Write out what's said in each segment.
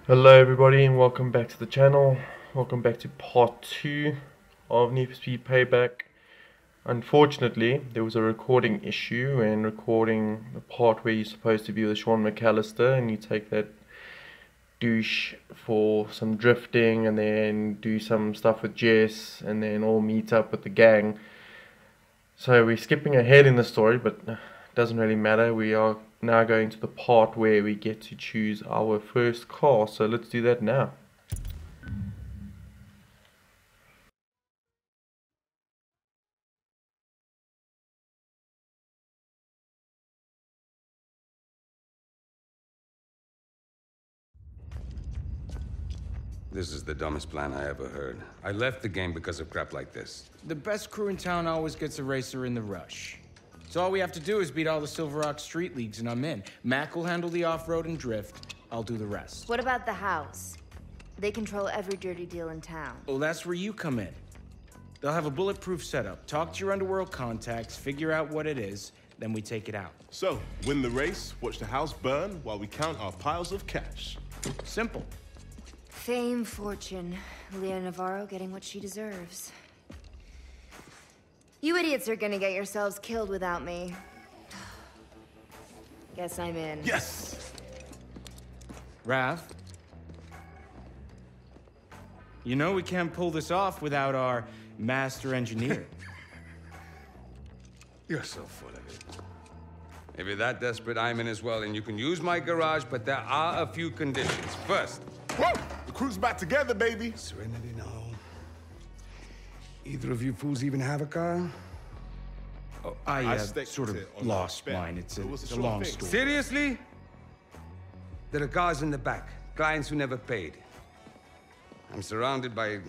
Hello everybody and welcome back to the channel. Welcome back to part 2 of NFS Payback. Unfortunately, there was a recording issue and recording the part where you're supposed to be with Sean McAllister and you take that douche for some drifting and then do some stuff with Jess and then all meet up with the gang. So we're skipping ahead in the story, but it doesn't really matter. We are now going to the part where we get to choose our first car, so let's do that now. This is the dumbest plan I ever heard. I left the game because of crap like this. The best crew in town always gets a racer in the rush. So all we have to do is beat all the Silver Rock street leagues and I'm in. Mac will handle the off-road and drift. I'll do the rest. What about the house? They control every dirty deal in town. Oh, that's where you come in. They'll have a bulletproof setup. Talk to your underworld contacts, figure out what it is, then we take it out. So, win the race, watch the house burn while we count our piles of cash. Simple. Fame, fortune. Leah Navarro getting what she deserves. You idiots are gonna get yourselves killed without me. Guess I'm in. Yes! Raph? You know we can't pull this off without our master engineer. You're so full of it. If you're that desperate, I'm in as well, and you can use my garage, but there are a few conditions. First, Woo! The crew's back together, baby! Serenity, no. Either of you fools even have a car? Oh, I I staked sort it of on lost spec. mine. It's It was a a sure long thing. story. seriously? There are cars in the back, clients who never paid. I'm surrounded by...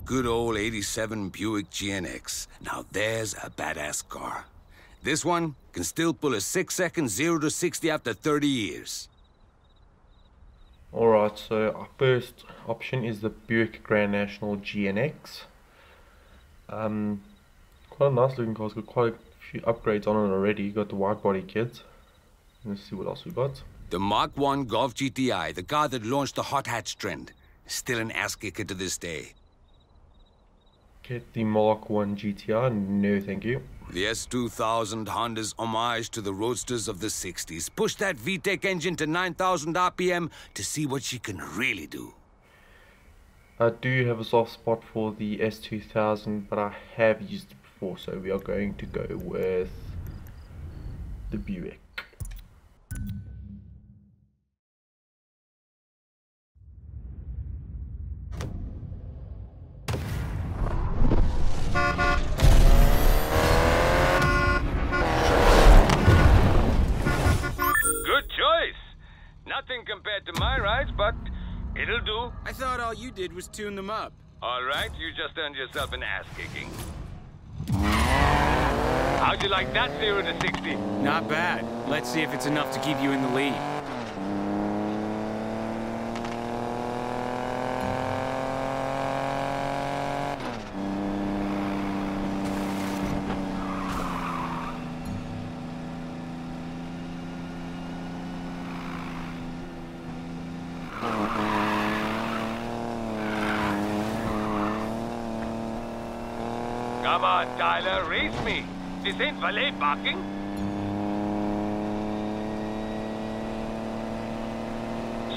Good old 87 Buick GNX. Now there's a badass car. This one can still pull a 6-second 0 to 60 after 30 years. Alright, so our first option is the Buick Grand National GNX. Quite a nice looking car. It's got quite a few upgrades on it already. Got the wide body kit. Let's see what else we got. The Mark 1 Golf GTI, the car that launched the hot hatch trend. Still an ass kicker to this day. Get the Mark 1 GTI. No thank you. The S2000 Honda's homage to the roadsters of the 60s. Push that VTEC engine to 9,000 RPM to see what she can really do. I do have a soft spot for the S2000, but I have used it before, so we are going to go with the Buick. Good choice. Nothing compared to my rides, but it'll do. I thought all you did was tune them up. All right, you just earned yourself an ass kicking. How'd you like that 0 to 60? Not bad. Let's see if it's enough to keep you in the lead. Come on, Tyler, race me. This ain't valet parking.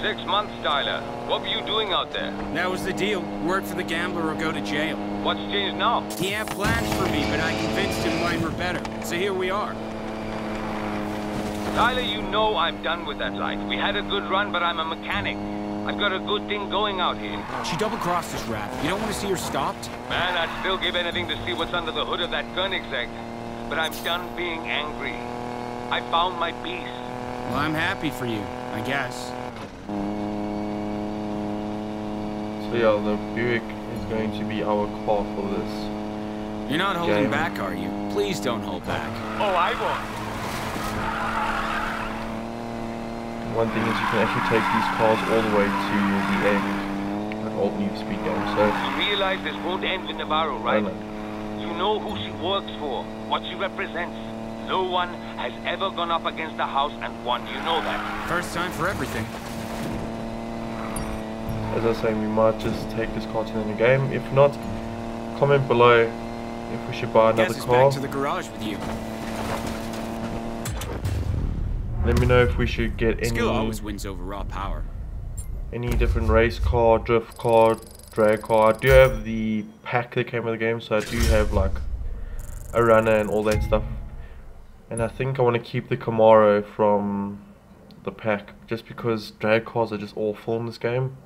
Six months, Tyler. What were you doing out there? That was the deal. Work for the gambler or go to jail. What's changed now? He had plans for me, but I convinced him mine were better. So here we are. Tyler, you know I'm done with that life. We had a good run, but I'm a mechanic. I've got a good thing going out here. She double-crossed us, Raph. You don't want to see her stopped? Man, I'd still give anything to see what's under the hood of that Koenigsegg. But I'm done being angry. I found my peace. Well, I'm happy for you, I guess. So yeah, the Buick is going to be our car for this. You're not holding game. back, are you? Please don't hold back. Oh, I won't. One thing is you can actually take these cars all the way to the end, like old Need Speed games. So You realize this won't end with Navarro, right? I know. You know who she works for, what she represents. No one has ever gone up against the house and won, you know that. First time for everything. As I was saying, we might just take this car to the new game. If not, comment below if we should buy another Guess it's car. back to the garage with you. Let me know if we should get Skill always wins over raw power. any different race car, drift car, drag car. I do have the pack that came with the game, so I do have like a runner and all that stuff. And I think I want to keep the Camaro from the pack, just because drag cars are just awful in this game.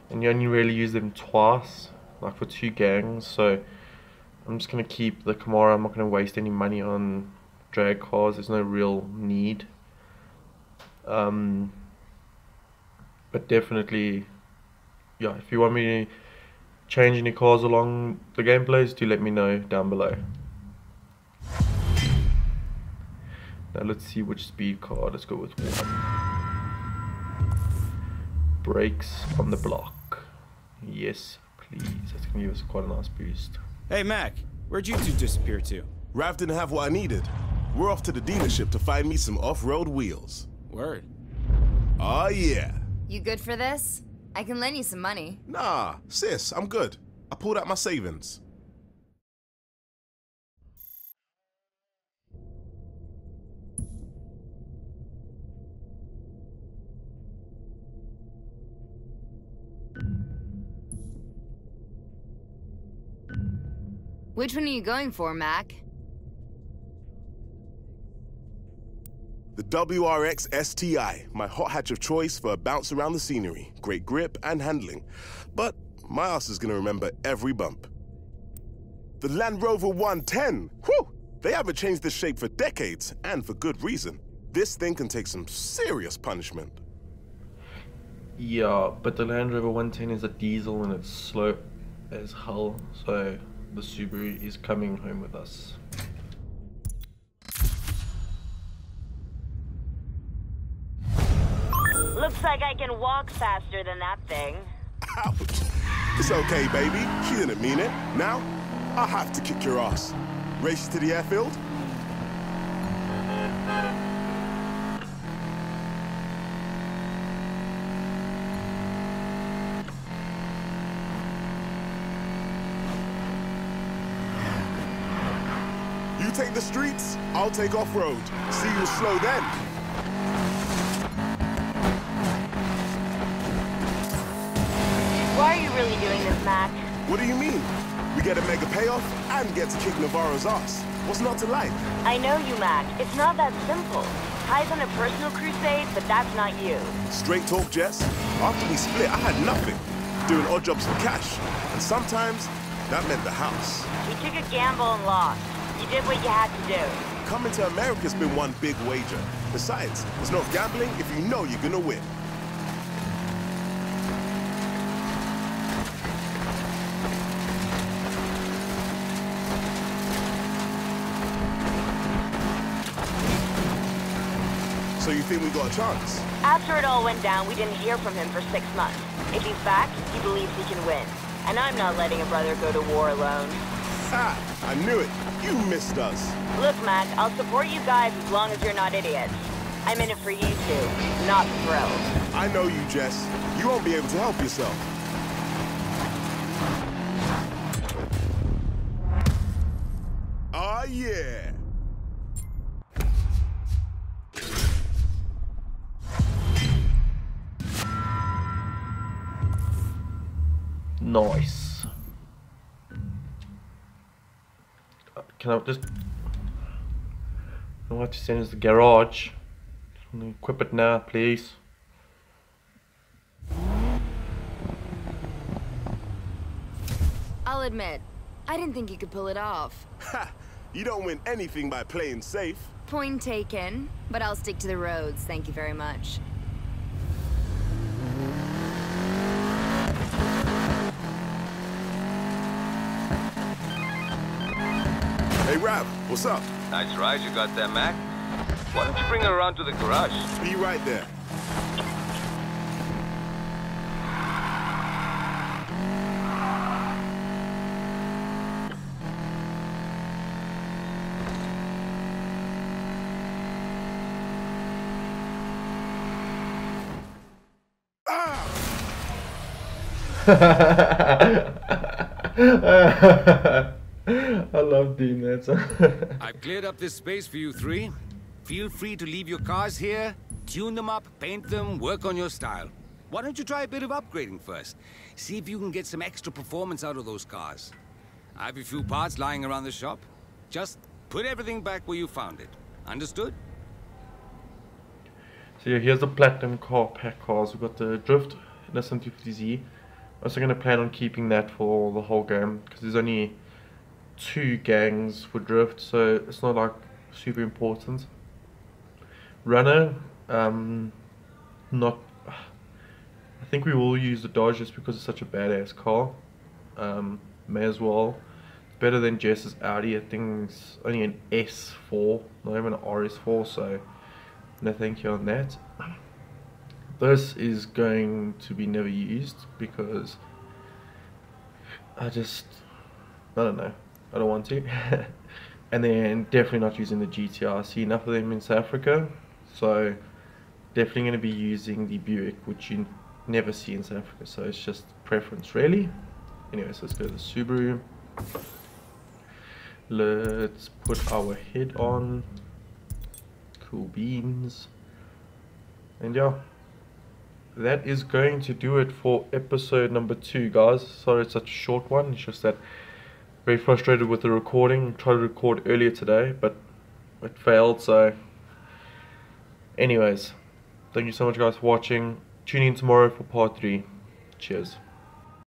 And you only really use them twice, like for 2 gangs. So I'm just going to keep the Camaro. I'm not going to waste any money on drag cars. There's no real need. But definitely, yeah, if you want me to change any cars along the gameplays, do let me know down below. Now let's see which speed car. Let's go with 1. Brakes on the block. Yes, please. That's going to give us quite a nice boost. Hey, Mac, where'd you two disappear to? Rav didn't have what I needed. We're off to the dealership to find me some off-road wheels. Word. Oh yeah. You good for this? I can lend you some money. Nah, sis, I'm good. I pulled out my savings. Which one are you going for, Mac? The WRX STI, my hot hatch of choice for a bounce around the scenery. Great grip and handling. But my ass is gonna remember every bump. The Land Rover 110, whew! They haven't changed this shape for decades, and for good reason. This thing can take some serious punishment. Yeah, but the Land Rover 110 is a diesel and it's slow as hell, so the Subaru is coming home with us. Looks like I can walk faster than that thing. Ouch! It's okay, baby. She didn't mean it. Now, I have to kick your ass. Race to the airfield? You take the streets, I'll take off-road. See you slow then. Why are you really doing this, Mac? What do you mean? We get a mega payoff and get to kick Navarro's ass. What's not to like? I know you, Mac. It's not that simple. Ty's on a personal crusade, but that's not you. Straight talk, Jess. After we split, I had nothing. Doing odd jobs for cash. And sometimes, that meant the house. You took a gamble and lost. You did what you had to do. Coming to America's been one big wager. Besides, it's not gambling if you know you're gonna win. So you think we got a chance? After it all went down, we didn't hear from him for 6 months. If he's back, he believes he can win. And I'm not letting a brother go to war alone. Ha! I knew it. You missed us. Look, Mac, I'll support you guys as long as you're not idiots. I'm in it for you two, not the thrill. I know you, Jess. You won't be able to help yourself. Oh, yeah. Nice. Can I just... I want to send us the garage. Equip it now, please. I'll admit, I didn't think you could pull it off. Ha! You don't win anything by playing safe. Point taken, but I'll stick to the roads, thank you very much. Hey, Rav, what's up? Nice ride you got there, Mac. Why don't you bring her around to the garage? Be right there. I love doing that. I've cleared up this space for you three. Feel free to leave your cars here, tune them up, paint them, work on your style. Why don't you try a bit of upgrading first? See if you can get some extra performance out of those cars. I have a few parts lying around the shop. Just put everything back where you found it. Understood? So yeah, here's the platinum car pack cars. We've got the Drift Nissan 250Z. Also going to plan on keeping that for the whole game, because there's only 2 gangs for Drift, so it's not like super important. Runner, not. I think we will use the Dodge just because it's such a badass car. May as well. It's better than Jess's Audi. I think it's only an S4, not even an RS4, so no thank you on that. This is going to be never used because I don't know, I don't want to. And then definitely not using the GTR. I see enough of them in South Africa, so definitely going to be using the Buick, which you never see in South Africa, so it's just preference really. Anyways, let's go to the Subaru. Let's put our head on. Cool beans. And yeah, that is going to do it for episode number 2, guys. Sorry it's such a short one. It's just that very frustrated with the recording. Tried to record earlier today, but it failed. So anyways, thank you so much guys for watching. Tune in tomorrow for part 3. Cheers.